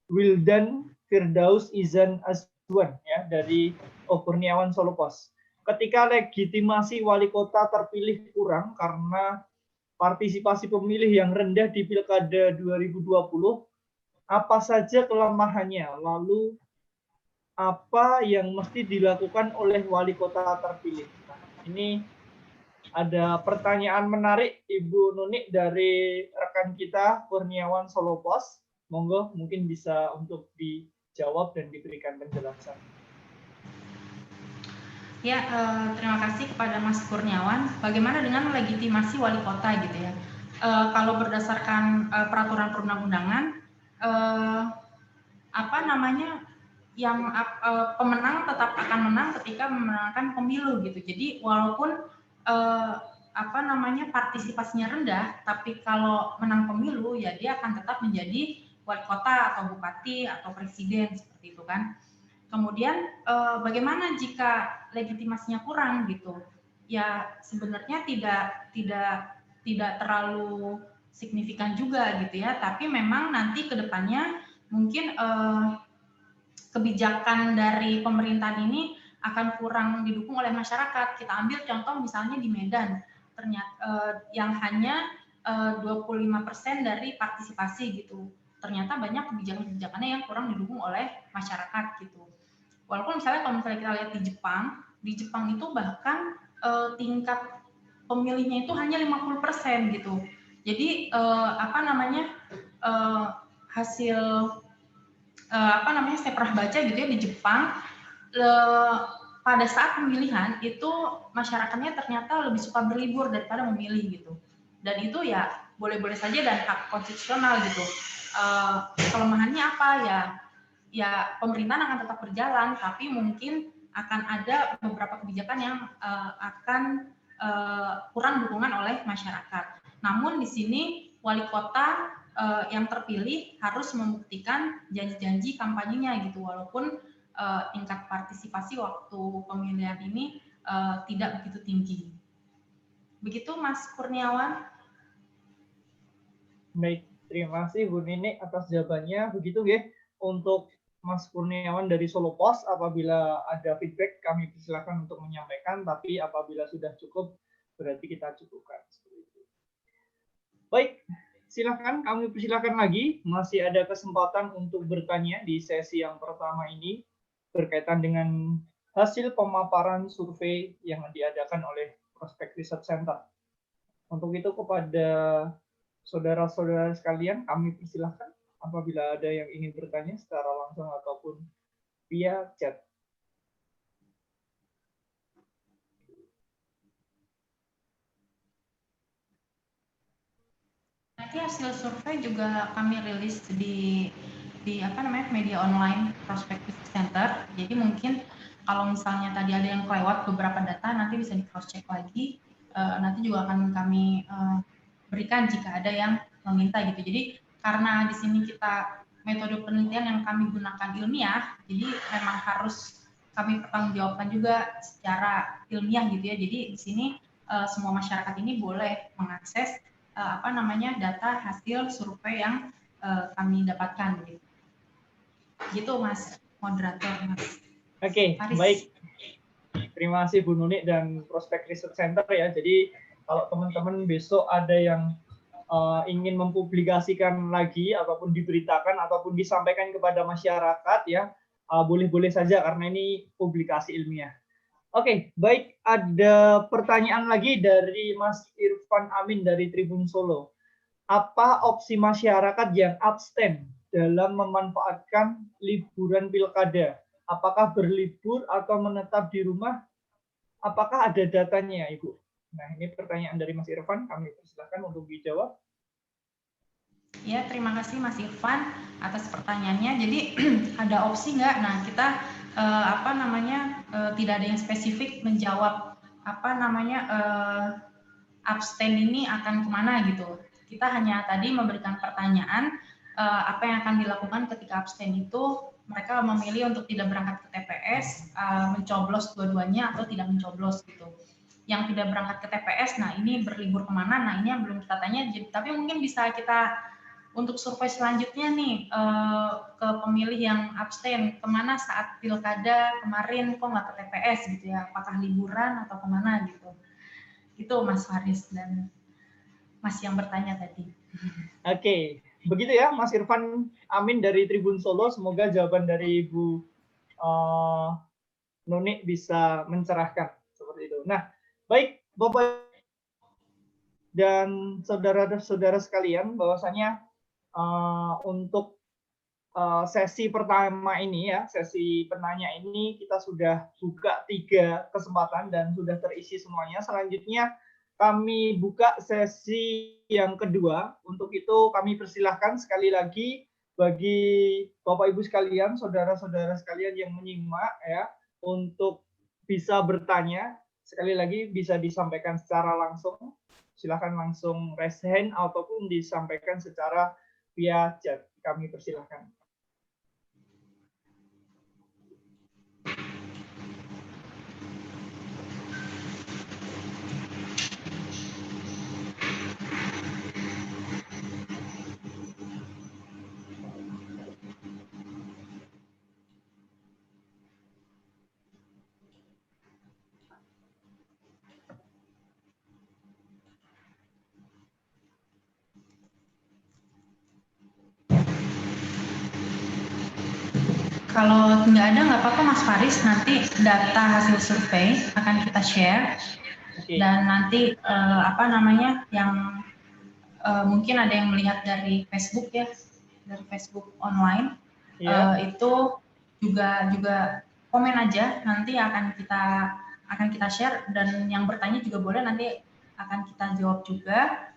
Wildan Firdaus Izan Azwan ya, dari Kurniawan Solo Pos. Ketika legitimasi wali kota terpilih kurang karena partisipasi pemilih yang rendah di Pilkada 2020, apa saja kelemahannya? Lalu apa yang mesti dilakukan oleh wali kota terpilih? Nah, ini ada pertanyaan menarik Ibu Nuni dari rekan kita Kurniawan Solo Pos. Monggo mungkin bisa untuk dijawab dan diberikan penjelasan. Ya, terima kasih kepada Mas Kurniawan. Bagaimana dengan legitimasi wali kota gitu ya? Kalau berdasarkan peraturan perundang-undangan, pemenang tetap akan menang ketika memenangkan pemilu gitu. Jadi walaupun partisipasinya rendah, tapi kalau menang pemilu ya dia akan tetap menjadi wali kota atau bupati atau presiden seperti itu kan. Kemudian bagaimana jika legitimasinya kurang gitu? Ya sebenarnya tidak terlalu signifikan juga gitu ya, tapi memang nanti ke depannya mungkin kebijakan dari pemerintahan ini akan kurang didukung oleh masyarakat. Kita ambil contoh misalnya di Medan, ternyata yang hanya 25% dari partisipasi gitu. ternyata banyak kebijakan-kebijakannya yang kurang didukung oleh masyarakat gitu. Walaupun misalnya kalau misalnya kita lihat di Jepang itu bahkan tingkat pemilihnya itu hanya 50% gitu. Jadi hasil saya pernah baca gitu ya, di Jepang pada saat pemilihan itu masyarakatnya ternyata lebih suka berlibur daripada memilih gitu. Dan itu ya boleh-boleh saja dan hak konstitusional gitu. Kelemahannya apa ya pemerintahan akan tetap berjalan, tapi mungkin akan ada beberapa kebijakan yang akan kurang dukungan oleh masyarakat. Namun di sini wali kota yang terpilih harus membuktikan janji-janji kampanyenya gitu, walaupun tingkat partisipasi waktu pemilihan ini tidak begitu tinggi. Begitu Mas Kurniawan. Baik, terima kasih Bu Nini atas jawabannya. Begitu ya untuk Mas Kurniawan dari Solo Pos. Apabila ada feedback kami persilakan untuk menyampaikan, tapi apabila sudah cukup berarti kita cukupkan. Baik, silakan kami persilakan lagi. Masih ada kesempatan untuk bertanya di sesi yang pertama ini berkaitan dengan hasil pemaparan survei yang diadakan oleh Prospect Research Center. Untuk itu kepada saudara-saudara sekalian, kami persilahkan apabila ada yang ingin bertanya secara langsung ataupun via chat. Nanti hasil survei juga kami rilis di media online Prospective Center. Jadi mungkin kalau misalnya tadi ada yang kelewat beberapa data, nanti bisa di cross check lagi. Nanti juga akan kami berikan jika ada yang meminta gitu. Jadi karena di sini kita metode penelitian yang kami gunakan ilmiah, jadi memang harus kami pertanggungjawabkan juga secara ilmiah gitu ya. Jadi di sini semua masyarakat ini boleh mengakses data hasil survei yang kami dapatkan gitu. Gitu Mas moderator Mas. Oke, baik. Terima kasih Bu Nuni dan Prospect Research Center ya. Jadi kalau teman-teman besok ada yang ingin mempublikasikan lagi ataupun diberitakan ataupun disampaikan kepada masyarakat ya, boleh-boleh saja karena ini publikasi ilmiah. Oke, baik. Ada pertanyaan lagi dari Mas Irfan Amin dari Tribun Solo. Apa opsi masyarakat yang abstain dalam memanfaatkan liburan pilkada? Apakah berlibur atau menetap di rumah? Apakah ada datanya, Ibu? Nah, ini pertanyaan dari Mas Irfan. Kami persilakan untuk dijawab. Ya, terima kasih Mas Irfan atas pertanyaannya. Jadi ada opsi nggak? Nah, kita tidak ada yang spesifik menjawab abstain ini akan kemana gitu. Kita hanya tadi memberikan pertanyaan apa yang akan dilakukan ketika abstain itu. Mereka memilih untuk tidak berangkat ke TPS, mencoblos dua-duanya atau tidak mencoblos gitu. Yang tidak berangkat ke TPS, nah ini berlibur kemana? Nah ini yang belum kita tanya. Tapi mungkin bisa kita untuk survei selanjutnya nih ke pemilih yang abstain, kemana saat pilkada kemarin kok nggak ke TPS gitu ya? Apakah liburan atau kemana gitu? Itu Mas Faris dan Mas yang bertanya tadi. Oke. Begitu ya Mas Irfan Amin dari Tribun Solo. Semoga jawaban dari Ibu Nuni bisa mencerahkan seperti itu. Nah, baik Bapak dan saudara-saudara sekalian, bahwasanya untuk sesi pertama ini ya, sesi penanya ini kita sudah buka 3 kesempatan dan sudah terisi semuanya. Selanjutnya kami buka sesi yang kedua. Untuk itu kami persilahkan sekali lagi bagi Bapak Ibu sekalian, saudara-saudara sekalian yang menyimak ya, untuk bisa bertanya. Sekali lagi bisa disampaikan secara langsung. Silakan langsung raise hand ataupun disampaikan secara via chat. Kami persilahkan. Kalau nggak ada nggak apa-apa Mas Faris, nanti data hasil survei akan kita share. Oke. Dan nanti apa namanya yang mungkin ada yang melihat dari Facebook ya, dari Facebook online, Iya. itu juga komen aja, nanti akan kita share, dan yang bertanya juga boleh, nanti akan kita jawab juga.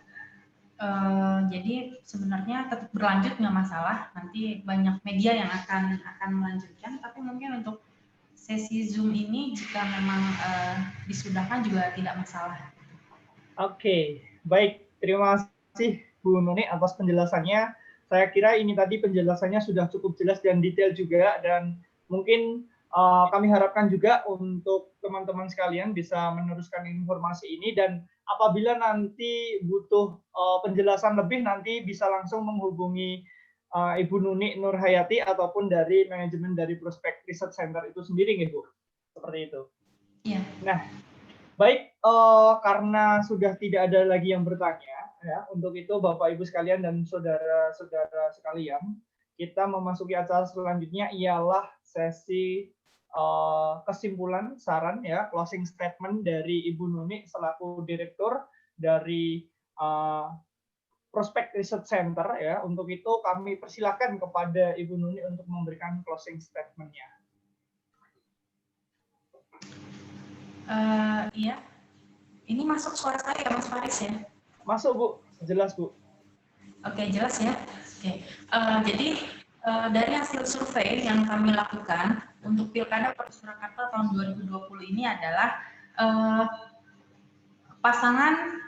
Jadi sebenarnya tetap berlanjut nggak masalah, nanti banyak media yang akan melanjutkan, tapi mungkin untuk sesi Zoom ini jika memang disudahkan juga tidak masalah. Oke, baik. Terima kasih Bu Nuni atas penjelasannya. Saya kira ini tadi penjelasannya sudah cukup jelas dan detail juga, dan mungkin kami harapkan juga untuk teman-teman sekalian bisa meneruskan informasi ini, dan apabila nanti butuh penjelasan lebih, nanti bisa langsung menghubungi Ibu Nuni Nurhayati ataupun dari manajemen dari Prospect Research Center itu sendiri, Ibu. Seperti itu. Iya. Nah, baik, karena sudah tidak ada lagi yang bertanya, ya, untuk itu Bapak Ibu sekalian dan saudara-saudara sekalian, kita memasuki acara selanjutnya ialah sesi kesimpulan, saran, ya, closing statement dari Ibu Nuni selaku direktur dari Prospect Research Center, ya. Untuk itu kami persilakan kepada Ibu Nuni untuk memberikan closing statement-nya. Iya, ini masuk suara saya ya Mas Faris ya? Masuk Bu, jelas Bu. Oke, jelas ya. Oke, jadi dari hasil survei yang kami lakukan untuk Pilkada Kota Surakarta tahun 2020 ini adalah pasangan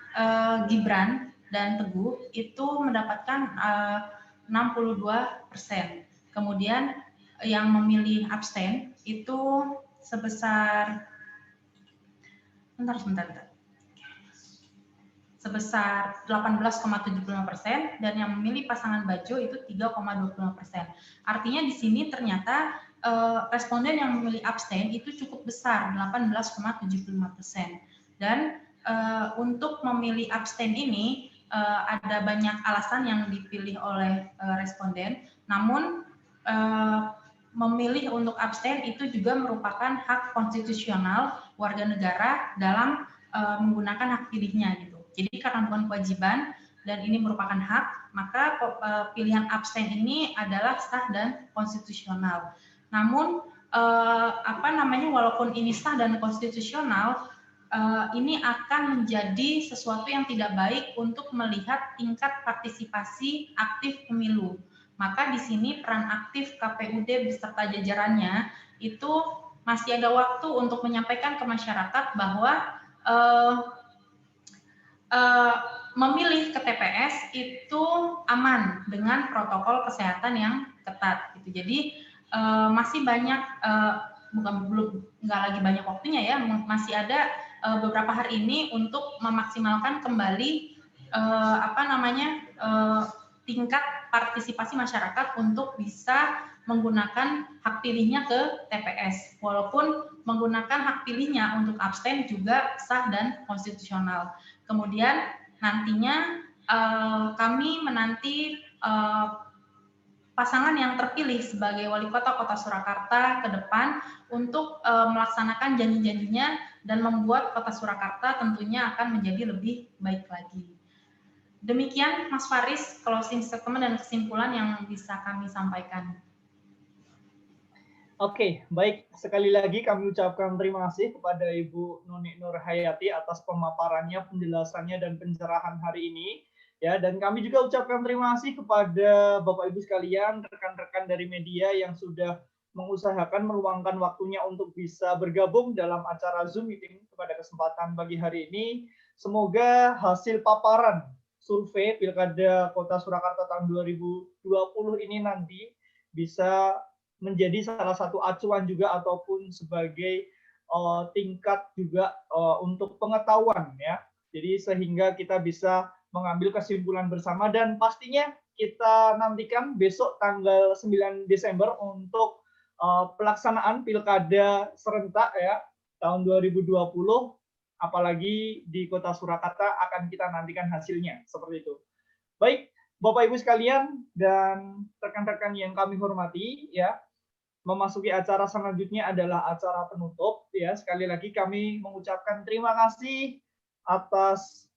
Gibran dan Teguh itu mendapatkan 62%. Kemudian yang memilih abstain itu sebesar sebesar 18,75%, dan yang memilih pasangan Bajo itu 3,25%. Artinya di sini ternyata responden yang memilih abstain itu cukup besar, 18,75%. Dan untuk memilih abstain ini ada banyak alasan yang dipilih oleh responden, namun memilih untuk abstain itu juga merupakan hak konstitusional warga negara dalam menggunakan hak pilihnya gitu. Jadi karena bukan kewajiban dan ini merupakan hak, maka pilihan abstain ini adalah sah dan konstitusional. Namun walaupun ini sah dan konstitusional, ini akan menjadi sesuatu yang tidak baik untuk melihat tingkat partisipasi aktif pemilu. Maka di sini peran aktif KPUD beserta jajarannya itu masih ada waktu untuk menyampaikan ke masyarakat bahwa memilih ke TPS itu aman dengan protokol kesehatan yang ketat gitu. Jadi masih banyak nggak lagi banyak waktunya ya, masih ada beberapa hari ini untuk memaksimalkan kembali tingkat partisipasi masyarakat untuk bisa menggunakan hak pilihnya ke TPS, walaupun menggunakan hak pilihnya untuk abstain juga sah dan konstitusional. Kemudian nantinya kami menanti pasangan yang terpilih sebagai wali kota Kota Surakarta ke depan untuk melaksanakan janji-janjinya dan membuat Kota Surakarta tentunya akan menjadi lebih baik lagi. Demikian Mas Faris, closing statement dan kesimpulan yang bisa kami sampaikan. Oke, baik. Sekali lagi kami ucapkan terima kasih kepada Ibu Nuni Nurhayati atas pemaparannya, penjelasannya, dan pencerahan hari ini. Ya, dan kami juga ucapkan terima kasih kepada Bapak Ibu sekalian, rekan-rekan dari media yang sudah mengusahakan meluangkan waktunya untuk bisa bergabung dalam acara Zoom meeting pada kesempatan pagi hari ini. Semoga hasil paparan survei Pilkada Kota Surakarta tahun 2020 ini nanti bisa menjadi salah satu acuan juga ataupun sebagai tingkat juga untuk pengetahuan ya. Jadi sehingga kita bisa mengambil kesimpulan bersama, dan pastinya kita nantikan besok tanggal 9 Desember untuk pelaksanaan Pilkada serentak ya tahun 2020. Apalagi di Kota Surakarta akan kita nantikan hasilnya seperti itu. Baik, Bapak Ibu sekalian dan rekan-rekan yang kami hormati ya, memasuki acara selanjutnya adalah acara penutup. Ya, sekali lagi kami mengucapkan terima kasih atas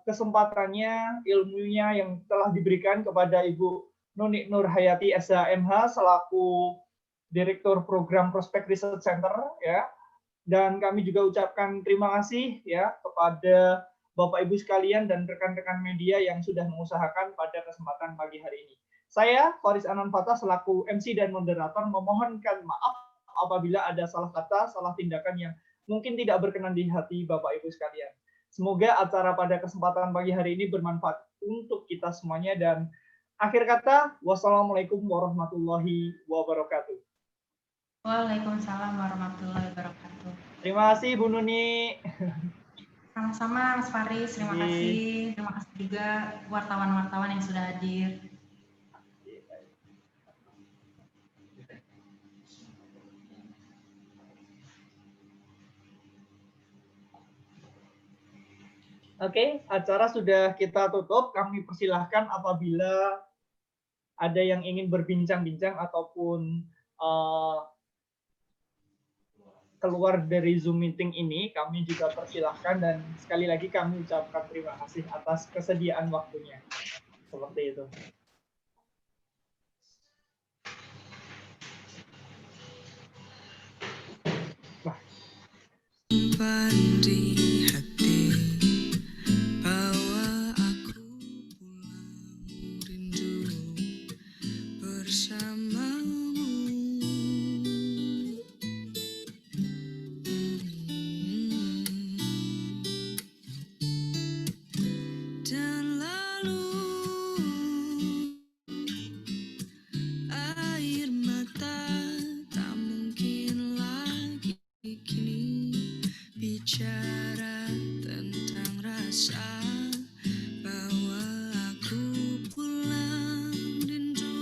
kesempatannya, ilmunya yang telah diberikan kepada Ibu Nuni Nur Hayati SHMH selaku Direktur Program Prospek Research Center, ya. Dan kami juga ucapkan terima kasih ya kepada Bapak Ibu sekalian dan rekan-rekan media yang sudah mengusahakan pada kesempatan pagi hari ini. Saya Faris Anan Fatah selaku MC dan moderator memohonkan maaf apabila ada salah kata, salah tindakan yang mungkin tidak berkenan di hati Bapak Ibu sekalian. Semoga acara pada kesempatan pagi hari ini bermanfaat untuk kita semuanya, dan akhir kata, wassalamualaikum warahmatullahi wabarakatuh. Waalaikumsalam warahmatullahi wabarakatuh. Terima kasih Bu Nuni. Sama-sama Mas Faris, terima kasih. Terima kasih juga wartawan-wartawan yang sudah hadir. Oke, acara sudah kita tutup. Kami persilahkan apabila ada yang ingin berbincang-bincang ataupun keluar dari Zoom meeting ini, kami juga persilahkan, dan sekali lagi kami ucapkan terima kasih atas kesediaan waktunya. Seperti itu. Di hati bawa aku pulang rindu bersamamu. Dan lalu air mata tak mungkin lagi kini bicara tentang rasa bahwa aku pulang rindu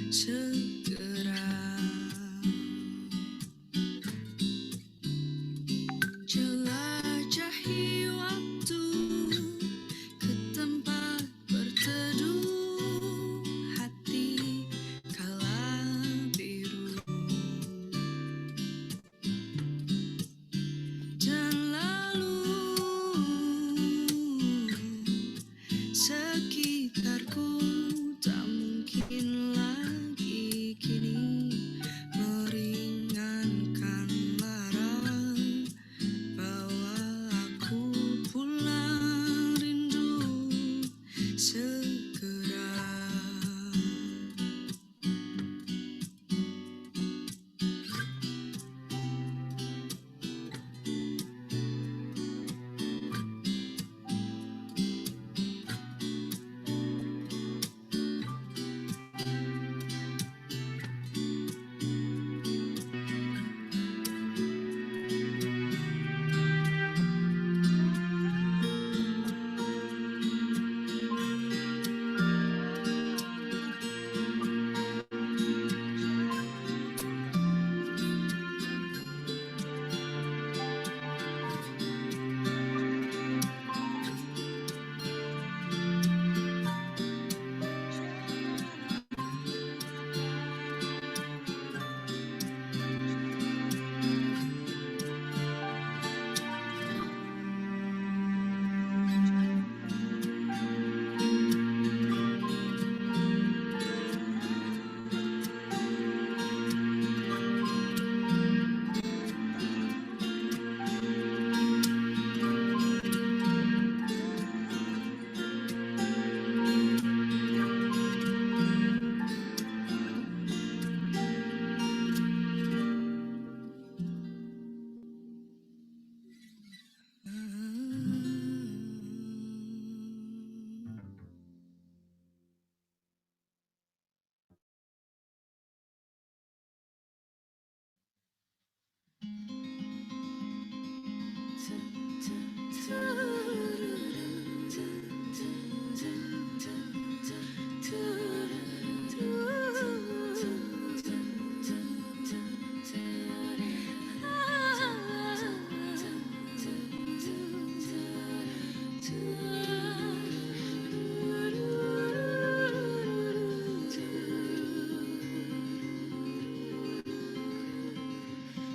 segera. Jelajahi waktu ke tempat berteduh hati kala biru, dan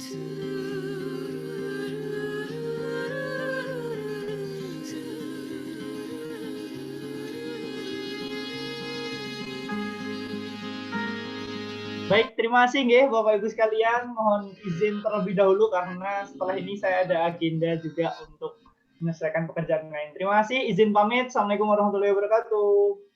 Baik, terima kasih nggih Bapak Ibu sekalian. Mohon izin terlebih dahulu karena setelah ini saya ada agenda juga untuk menyelesaikan pekerjaan lain. Terima kasih, izin pamit. Assalamualaikum warahmatullahi wabarakatuh.